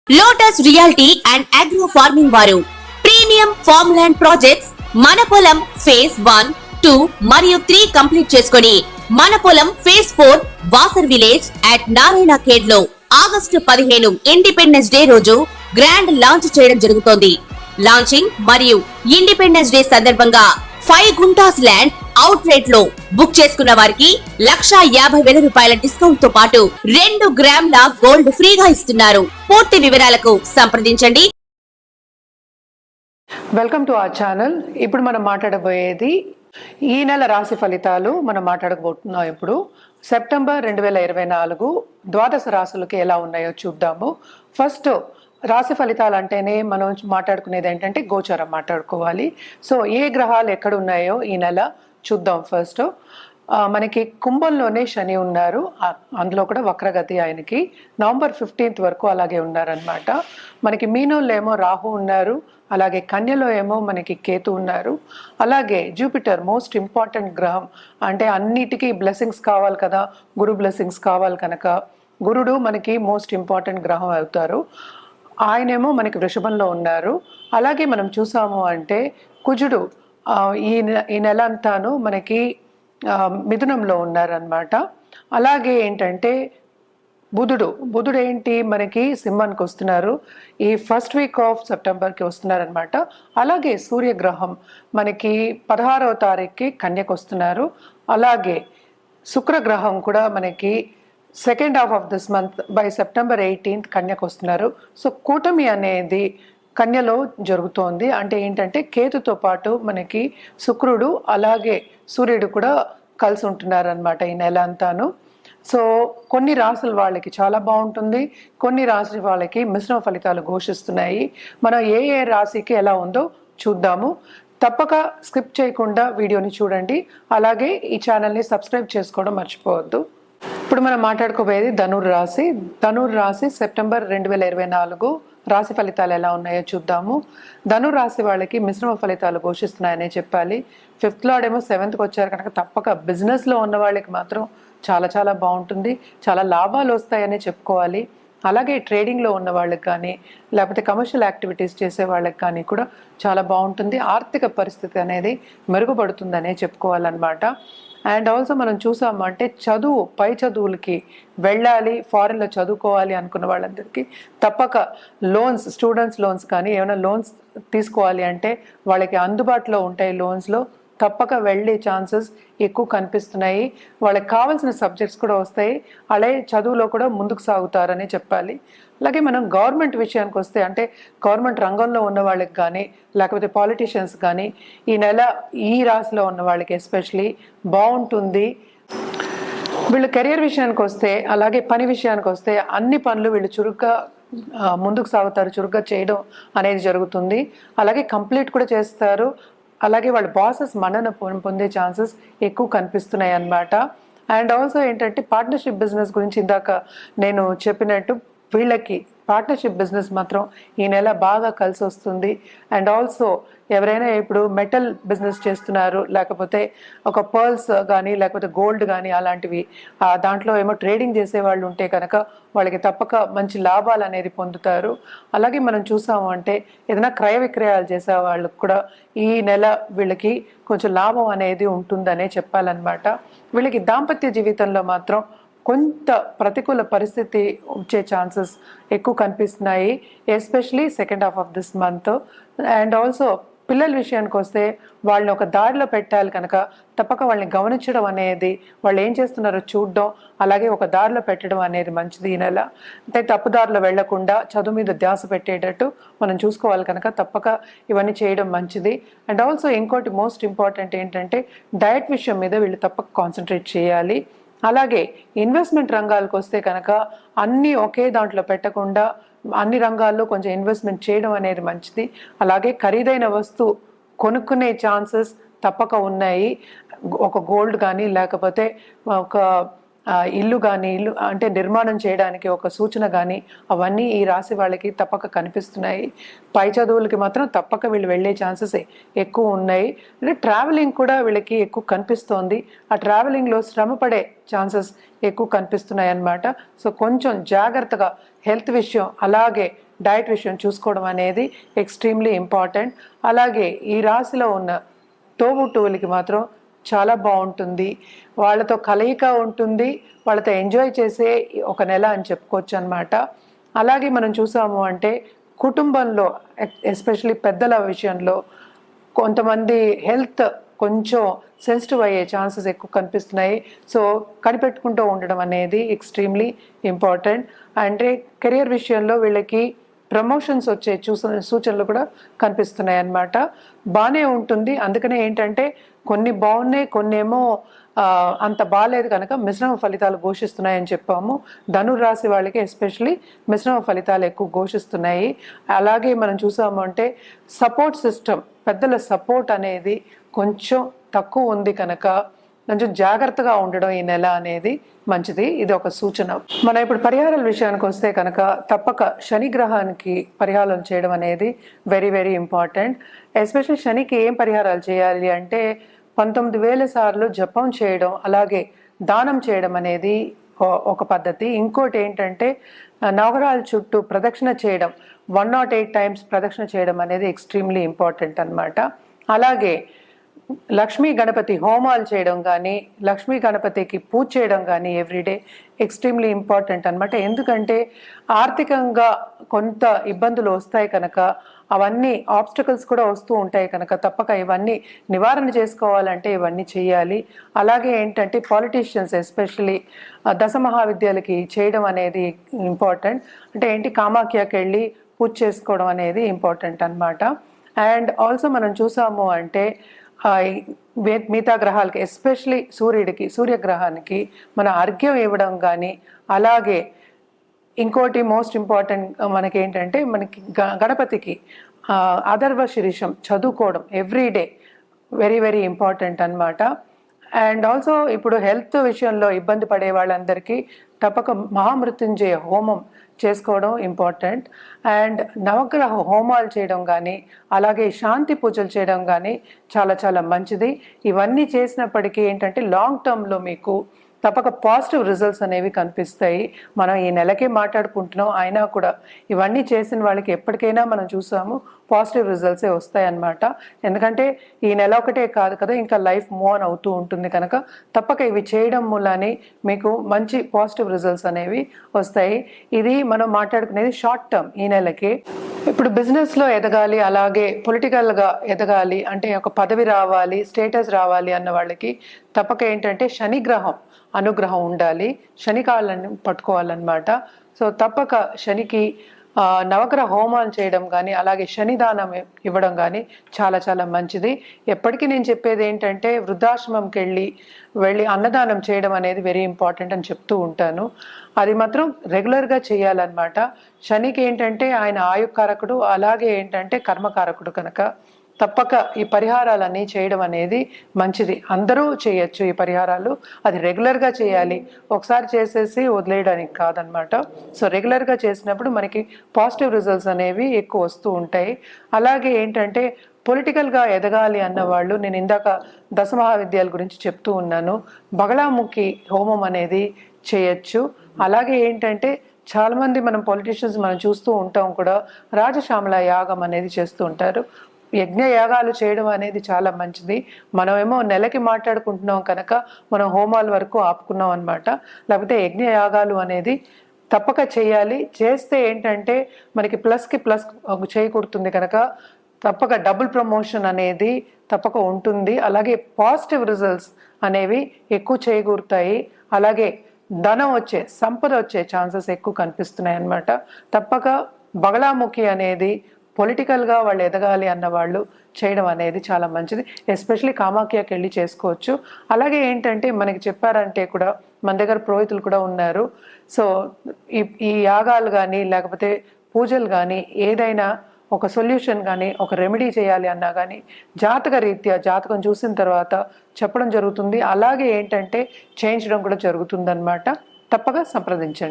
Lotus reality and agro farming వారు premium farm land projects మన పొలం ఫేజ్ 1, 2 మరియు 3 కంప్లీట్ చేసుకొని మన పొలం phase 4 Wasar village at Narayana Khed లో ఆగస్టు 15 ఇండిపెండెన్స్ డే రోజు గ్రాండ్ లాంచ్ చేయడం జరుగుతోంది. లాంచింగ్ మరియు ఇండిపెండెన్స్ డే సందర్భంగా 5 గుంటాస్ ల్యాండ్ అవుట్ రేట్ లో బుక్ చేసుకున్న వారికి 1,50,000 రూపాయల డిస్కౌంట్ తో పాటు 2 గ్రాముల గోల్డ్ ఫ్రీగా ఇస్తున్నారు. పూర్తి వివరాలకు సంప్రదించండి. Welcome to our channel. ఇప్పుడు మనం మాట్లాడబోయేది ఈ నెల రాశి ఫలితాలు మనం మాట్లాడబోతున్నాం. ఇప్పుడు సెప్టెంబర్ 2024 ద్వాదశ రాశులకి ఎలా ఉన్నాయో చూద్దాము. ఫస్ట్ రాశి ఫలితాలు అంటేనే మనం మాట్లాడుకునేది ఏంటంటే గోచారం మాట్లాడుకోవాలి. సో ఏ గ్రహాలు ఎక్కడ ఉన్నాయో ఈ నెల చూద్దాం. ఫస్ట్ మనకి కుంభంలోనే శని ఉన్నారు, అందులో కూడా వక్రగతి ఆయనకి నవంబర్ 15th వరకు అలాగే ఉన్నారనమాట. మనకి మీనంలో ఏమో రాహు ఉన్నారు, అలాగే కన్యలో ఏమో మనకి కేతు ఉన్నారు, అలాగే జూపిటర్ మోస్ట్ ఇంపార్టెంట్ గ్రహం, అంటే అన్నిటికీ బ్లెస్సింగ్స్ కావాలి కదా, గురు బ్లెస్సింగ్స్ కావాలి కనుక గురుడు మనకి మోస్ట్ ఇంపార్టెంట్ గ్రహం అవుతారు. ఆయనేమో మనకి వృషభంలో ఉన్నారు. అలాగే మనం చూసాము అంటే కుజుడు ఈ నెల అంతాను మనకి మిథునంలో ఉన్నారనమాట. అలాగే ఏంటంటే బుధుడు ఏంటి మనకి సింహానికి వస్తున్నారు, ఈ ఫస్ట్ వీక్ ఆఫ్ సెప్టెంబర్కి వస్తున్నారనమాట. అలాగే సూర్యగ్రహం మనకి 16వ తారీఖుకి కన్యకు వస్తున్నారు. అలాగే శుక్రగ్రహం కూడా మనకి second half of this month by September 18th కన్యకు వస్తున్నారు. సో కూటమి అనేది కన్యలో జరుగుతోంది. అంటే ఏంటంటే కేతుతో పాటు మనకి శుక్రుడు అలాగే సూర్యుడు కూడా కలిసి ఉంటున్నారు అనమాట ఈ నెల అంతాను. సో కొన్ని రాశుల వాళ్ళకి చాలా బాగుంటుంది, కొన్ని రాశి వాళ్ళకి మిశ్రమ ఫలితాలు ఘోషిస్తున్నాయి. మనం ఏ రాశికి ఎలా ఉందో చూద్దాము. తప్పక స్కిప్ చేయకుండా వీడియోని చూడండి. అలాగే ఈ ఛానల్ని సబ్స్క్రైబ్ చేసుకోవడం మర్చిపోవద్దు. ఇప్పుడు మనం మాట్లాడుకోబోయేది ధనుర్రాశి సెప్టెంబర్ 2024 రాశి ఫలితాలు ఎలా ఉన్నాయో చూద్దాము. ధనుర్రాశి వాళ్ళకి మిశ్రమ ఫలితాలు ఘోషిస్తున్నాయనే చెప్పాలి. 5th లార్డ్ ఏమో 7th వచ్చారు కనుక తప్పక బిజినెస్లో ఉన్న వాళ్ళకి మాత్రం చాలా చాలా బాగుంటుంది, చాలా లాభాలు వస్తాయనే చెప్పుకోవాలి. అలాగే ట్రేడింగ్లో ఉన్న వాళ్ళకి కానీ లేకపోతే కమర్షియల్ యాక్టివిటీస్ చేసే వాళ్ళకి కానీ కూడా చాలా బాగుంటుంది. ఆర్థిక పరిస్థితి అనేది మెరుగుపడుతుందనే చెప్పుకోవాలన్నమాట. అండ్ ఆల్సో మనం చూసాము అంటే పై చదువులకి వెళ్ళాలి, ఫారెన్లో చదువుకోవాలి అనుకున్న వాళ్ళందరికీ తప్పక స్టూడెంట్స్ లోన్స్ కానీ ఏమైనా లోన్స్ తీసుకోవాలి అంటే వాళ్ళకి అందుబాటులో ఉంటాయి. లోన్స్లో తప్పక వెళ్ళే ఛాన్సెస్ ఎక్కువ కనిపిస్తున్నాయి. వాళ్ళకి కావాల్సిన సబ్జెక్ట్స్ కూడా వస్తాయి, అలాగే చదువులో కూడా ముందుకు సాగుతారని చెప్పాలి. అలాగే మనం గవర్నమెంట్ విషయానికి వస్తే అంటే గవర్నమెంట్ రంగంలో ఉన్న వాళ్ళకి కానీ లేకపోతే పాలిటీషియన్స్ కానీ ఈ నెల ఈ రాశిలో ఉన్న వాళ్ళకి ఎస్పెషలీ బాగుంటుంది. వీళ్ళు కెరియర్ విషయానికి వస్తే అలాగే పని విషయానికి వస్తే అన్ని పనులు వీళ్ళు చురుగ్గా ముందుకు సాగుతారు, చురుగ్గా చేయడం అనేది జరుగుతుంది. అలాగే కంప్లీట్ కూడా చేస్తారు. అలాగే వాళ్ళ బాసెస్ మన్నన పొందే ఛాన్సెస్ ఎక్కువ కనిపిస్తున్నాయి అన్నమాట. అండ్ ఆల్సో ఏంటంటే పార్ట్నర్షిప్ బిజినెస్ గురించి ఇందాక నేను చెప్పినట్టు వీళ్ళకి పార్ట్నర్షిప్ బిజినెస్ మాత్రం ఈ నెల బాగా కలిసి వస్తుంది. అండ్ ఆల్సో ఎవరైనా ఇప్పుడు మెటల్ బిజినెస్ చేస్తున్నారు, లేకపోతే ఒక పర్ల్స్ కానీ లేకపోతే గోల్డ్ కానీ అలాంటివి దాంట్లో ఏమో ట్రేడింగ్ చేసే వాళ్ళు ఉంటే కనుక వాళ్ళకి తప్పక మంచి లాభాలు అనేది పొందుతారు. అలాగే మనం చూసాము అంటే ఏదైనా క్రయ విక్రయాలు చేసే వాళ్ళకి కూడా ఈ నెల వీళ్ళకి కొంచెం లాభం అనేది ఉంటుందనే చెప్పాలన్నమాట. వీళ్ళకి దాంపత్య జీవితంలో మాత్రం కొంత ప్రతికూల పరిస్థితి వచ్చే ఛాన్సెస్ ఎక్కువ కనిపిస్తున్నాయి, especially second half of this month. And also పిల్లల విషయానికి వస్తే వాళ్ళని ఒక దారిలో పెట్టాలి కనుక తప్పక వాళ్ళని గమనించడం అనేది, వాళ్ళు ఏం చేస్తున్నారో చూడడం, అలాగే ఒక దారిలో పెట్టడం అనేది మంచిది ఈ నెల. అంటే తప్పుదారిలో వెళ్లకుండా చదువు మీద ధ్యాస పెట్టేటట్టు మనం చూసుకోవాలి కనుక తప్పక ఇవన్నీ చేయడం మంచిది. అండ్ ఆల్సో ఇంకోటి మోస్ట్ ఇంపార్టెంట్ ఏంటంటే డయట్ విషయం మీద వీళ్ళు తప్పక కాన్సన్ట్రేట్ చేయాలి. అలాగే ఇన్వెస్ట్మెంట్ రంగాలకు వస్తే కనుక అన్నీ ఒకే దాంట్లో పెట్టకుండా అన్ని రంగాల్లో కొంచెం ఇన్వెస్ట్మెంట్ చేయడం అనేది మంచిది. అలాగే ఖరీదైన వస్తువు కొనుక్కునే ఛాన్సెస్ తప్పక ఉన్నాయి. ఒక గోల్డ్ కానీ లేకపోతే ఒక ఇల్లు కానీ ఇల్లు అంటే నిర్మాణం చేయడానికి ఒక సూచన కానీ అవన్నీ ఈ రాశి వాళ్ళకి తప్పక కనిపిస్తున్నాయి. పై చదువులకి మాత్రం తప్పక వీళ్ళు వెళ్ళే ఛాన్సెస్ ఎక్కువ ఉన్నాయి. అంటే ట్రావెలింగ్ కూడా వీళ్ళకి ఎక్కువ కనిపిస్తోంది. ఆ ట్రావెలింగ్లో శ్రమ పడే ఛాన్సెస్ ఎక్కువ కనిపిస్తున్నాయి అన్నమాట. సో కొంచెం జాగ్రత్తగా హెల్త్ విషయం అలాగే డైట్ విషయం చూసుకోవడం అనేది ఎక్స్ట్రీమ్లీ ఇంపార్టెంట్. అలాగే ఈ రాశిలో ఉన్న తోబుట్టువులకి మాత్రం చాలా బాగుంటుంది. వాళ్ళతో కలయిక ఉంటుంది, వాళ్ళతో ఎంజాయ్ చేసే ఒక నెల అని చెప్పుకోవచ్చు అనమాట. అలాగే మనం చూసాము అంటే కుటుంబంలో ఎస్పెషలీ పెద్దల విషయంలో కొంతమంది హెల్త్ కొంచెం సెన్సిటివ్ అయ్యే ఛాన్సెస్ ఎక్కువ కనిపిస్తున్నాయి. సో కనిపెట్టుకుంటూ ఉండడం అనేది ఎక్స్ట్రీమ్లీ ఇంపార్టెంట్. అంటే కెరియర్ విషయంలో వీళ్ళకి ప్రమోషన్స్ వచ్చే సూచనలు కూడా కనిపిస్తున్నాయి అన్నమాట. బాగానే ఉంటుంది. అందుకనే ఏంటంటే కొన్ని బాగున్నాయి, కొన్ని ఏమో అంత బాగాలేదు కనుక మిశ్రమ ఫలితాలు ఘోషిస్తున్నాయని చెప్పాము. ధనుర్రాశి వాళ్ళకి ఎస్పెషలీ మిశ్రమ ఫలితాలు ఎక్కువ ఘోషిస్తున్నాయి. అలాగే మనం చూసాము అంటే సపోర్ట్ సిస్టమ్, పెద్దల సపోర్ట్ అనేది కొంచెం తక్కువ ఉంది కనుక కొంచెం జాగ్రత్తగా ఉండడం ఈ నెల అనేది మంచిది. ఇది ఒక సూచన. మనం ఇప్పుడు పరిహారాల విషయానికి వస్తే కనుక తప్పక శని గ్రహానికి పరిహారం చేయడం అనేది వెరీ వెరీ ఇంపార్టెంట్. ఎస్పెషల్లీ శనికి ఏం పరిహారాలు చేయాలి అంటే 19,000 సార్లు జపం చేయడం, అలాగే దానం చేయడం అనేది ఒక పద్ధతి. ఇంకోటి ఏంటంటే నవగ్రహాల చుట్టూ ప్రదక్షిణ చేయడం, 108 టైమ్స్ ప్రదక్షిణ చేయడం అనేది ఎక్స్ట్రీమ్లీ ఇంపార్టెంట్ అన్నమాట. అలాగే లక్ష్మీ గణపతి హోమాలు చేయడం కానీ, లక్ష్మీ గణపతికి పూజ చేయడం కానీ ఎవ్రీడే ఎక్స్ట్రీమ్లీ ఇంపార్టెంట్ అనమాట. ఎందుకంటే ఆర్థికంగా కొంత ఇబ్బందులు వస్తాయి కనుక, అవన్నీ ఆబ్స్టకల్స్ కూడా వస్తూ ఉంటాయి కనుక తప్పక ఇవన్నీ నివారణ చేసుకోవాలంటే ఇవన్నీ చేయాలి. అలాగే ఏంటంటే పాలిటీషియన్స్ ఎస్పెషలీ దశ మహావిద్యాలకి చేయడం అనేది ఇంపార్టెంట్. అంటే ఏంటి, కామాఖ్యకి వెళ్ళి పూజ చేసుకోవడం అనేది ఇంపార్టెంట్ అనమాట. అండ్ ఆల్సో మనం చూసాము అంటే మిగతా గ్రహాలకి ఎస్పెషలీ సూర్యగ్రహానికి మన అర్ఘ్యం ఇవ్వడం కానీ, అలాగే ఇంకోటి మోస్ట్ ఇంపార్టెంట్ మనకి ఏంటంటే మనకి గణపతికి అథర్వ శీర్షం చదువుకోవడం ఎవ్రీడే వెరీ వెరీ ఇంపార్టెంట్ అన్నమాట. అండ్ ఆల్సో ఇప్పుడు హెల్త్ విషయంలో ఇబ్బంది పడే వాళ్ళందరికీ తప్పక మహామృత్యుంజయ హోమం చేసుకోవడం ఇంపార్టెంట్. అండ్ నవగ్రహ హోమాలు చేయడం కానీ, అలాగే శాంతి పూజలు చేయడం కానీ చాలా చాలా మంచిది. ఇవన్నీ చేసినప్పటికీ ఏంటంటే లాంగ్ టర్మ్లో మీకు తప్పక పాజిటివ్ రిజల్ట్స్ అనేవి కనిపిస్తాయి. మనం ఈ నెలకే మాట్లాడుకుంటున్నాం, అయినా కూడా ఇవన్నీ చేసిన వాళ్ళకి ఎప్పటికైనా మనం చూసాము పాజిటివ్ రిజల్ట్సే వస్తాయన్నమాట. ఎందుకంటే ఈ నెల ఒకటే కాదు కదా, ఇంకా లైఫ్ మూవ్ ఆన్ అవుతూ ఉంటుంది కనుక తప్పక ఇవి చేయడం మూలానే మీకు మంచి పాజిటివ్ రిజల్ట్స్ అనేవి వస్తాయి. ఇది మనం మాట్లాడుకునేది షార్ట్ టర్మ్ ఈ నెలకి. ఇప్పుడు బిజినెస్లో ఎదగాలి, అలాగే పొలిటికల్గా ఎదగాలి అంటే ఒక పదవి రావాలి, స్టేటస్ రావాలి అన్న వాళ్ళకి తప్పక ఏంటంటే శనిగ్రహం అనుగ్రహం ఉండాలి, శనికాళ్ళని పట్టుకోవాలన్నమాట. సో తప్పక శనికి నవగ్రహ హోమాలు చేయడం కానీ, అలాగే శనిదానం ఇవ్వడం కానీ చాలా చాలా మంచిది. ఎప్పటికీ నేను చెప్పేది ఏంటంటే వృద్ధాశ్రమంకి వెళ్ళి అన్నదానం చేయడం అనేది వెరీ ఇంపార్టెంట్ అని చెప్తూ ఉంటాను. అది మాత్రం రెగ్యులర్గా చేయాలన్నమాట. శనికి ఏంటంటే ఆయన ఆయుకారకుడు, అలాగే ఏంటంటే కర్మకారకుడు కనుక తప్పక ఈ పరిహారాలన్నీ చేయడం అనేది మంచిది. అందరూ చేయొచ్చు ఈ పరిహారాలు, అది రెగ్యులర్గా చేయాలి, ఒకసారి చేసేసి వదిలేయడానికి కాదనమాట. సో రెగ్యులర్గా చేసినప్పుడు మనకి పాజిటివ్ రిజల్ట్స్ అనేవి ఎక్కువ వస్తూ ఉంటాయి. అలాగే ఏంటంటే పొలిటికల్గా ఎదగాలి అన్నవాళ్ళు, నేను ఇందాక దశ మహావిద్యాల గురించి చెప్తూ ఉన్నాను, బగళాముఖి హోమం అనేది చేయొచ్చు. అలాగే ఏంటంటే చాలామంది మనం పొలిటీషియన్స్ మనం చూస్తూ ఉంటాం కూడా, రాజశ్యామల యాగం అనేది చేస్తూ ఉంటారు. యజ్ఞ యాగాలు చేయడం అనేది చాలా మంచిది. మనమేమో నెలకి మాట్లాడుకుంటున్నాం కనుక మనం హోమాల వరకు ఆపుకున్నాం అనమాట. లేకపోతే యజ్ఞ యాగాలు అనేది తప్పక చేయాలి. చేస్తే ఏంటంటే మనకి ప్లస్కి ప్లస్ చేయకూడుతుంది కనుక తప్పక డబుల్ ప్రమోషన్ అనేది తప్పక ఉంటుంది. అలాగే పాజిటివ్ రిజల్ట్స్ అనేవి ఎక్కువ చేయకూరుతాయి. అలాగే ధనం వచ్చే, సంపద వచ్చే ఛాన్సెస్ ఎక్కువ కనిపిస్తున్నాయి అన్నమాట. తప్పక బగళాముఖి అనేది పొలిటికల్గా వాళ్ళు ఎదగాలి అన్న వాళ్ళు చేయడం అనేది చాలా మంచిది. ఎస్పెషలీ కామాఖ్యకి వెళ్ళి చేసుకోవచ్చు. అలాగే ఏంటంటే మనకి చెప్పారంటే కూడా మన దగ్గర పురోహితులు కూడా ఉన్నారు. సో ఈ యాగాలు కానీ లేకపోతే పూజలు కానీ ఏదైనా ఒక సొల్యూషన్ కానీ ఒక రెమెడీ చేయాలి అన్నా కానీ జాతక రీత్యా జాతకం చూసిన తర్వాత చెప్పడం జరుగుతుంది. అలాగే ఏంటంటే చేయించడం కూడా జరుగుతుందన్నమాట. తప్పగా సంప్రదించండి.